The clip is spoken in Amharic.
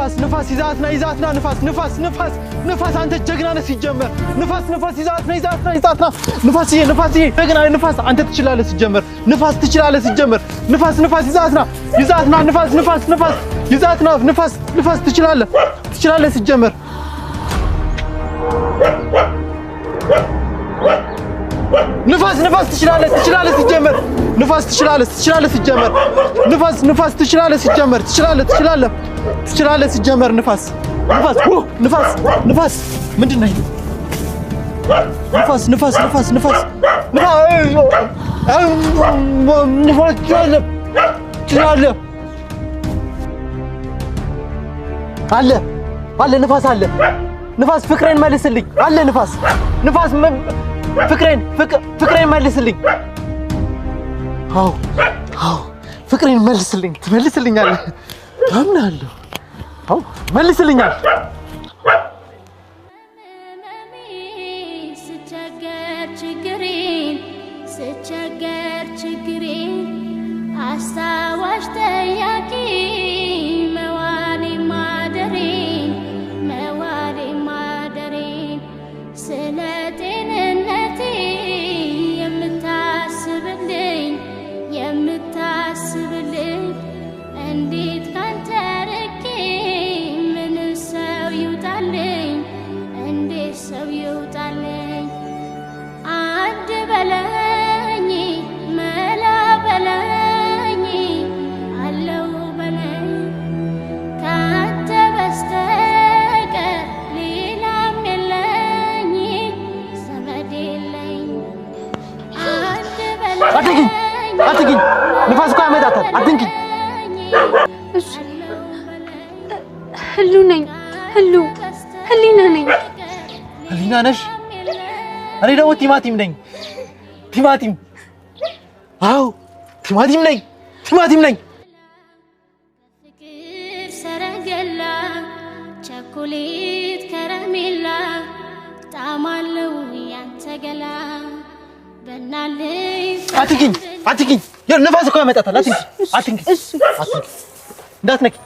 ንፋስ ይዛትና ንፋስ አንተ ጀግና ነህ ሲጀመር ንፋስ ይዛትና ንፋስ ጀግና ንፋስ አንተ ትችላለህ ሲጀመር ንፋስ ትችላለህ ሲጀመር ንፋስ ይዛትና ንፋስ ይዛትና ንፋስ ትችላለህ ሲጀመር ንፋስ ትችላለህ ሲጀመር ንፋስ ትችላለህ ሲጀመር ንፋስ ትችላለህ ሲጀመር ንፋስ ምንድነው ንፋስ ትችላለህ አለ ንፋስ ፍቅሬን መልስልኝ አለ ንፋስ ፍቅሬን መልስልኝ አው ፍቅሬን መልስልኝ ትመልስልኛለህ አምናለሁ አው መልስልኛል ስቸገር ችግሬን አስታዋሽ ጠያቂ መዋሌ ማደሬን ስለ ጤንነቴ የምታስብልኝ እንዴት ካንተ ርቄ ምን ሰው ይውጣልኝ አንድ በለኝ መላ በለኝ አለው በለኝ ካንተ በስተቀር ሌላም የለኝ ዘመድ የለኝ አንድ በለኝ አትግኝ ንፋስ እኮ ያመጣታል አትንኪኝ እሺ ህሊና ነኝ ህሊና ነሽ እኔ ደግሞ ቲማቲም ነኝ አው ቲማቲም ነኝ ፍቅር ሰረገላ ቸኮሌት ከረሜላ ጣማለው ያንተ ገላ በናለኝ አትግኝ ንፋስ እኮ ያመጣታል አትንኪ እንዳትነኪ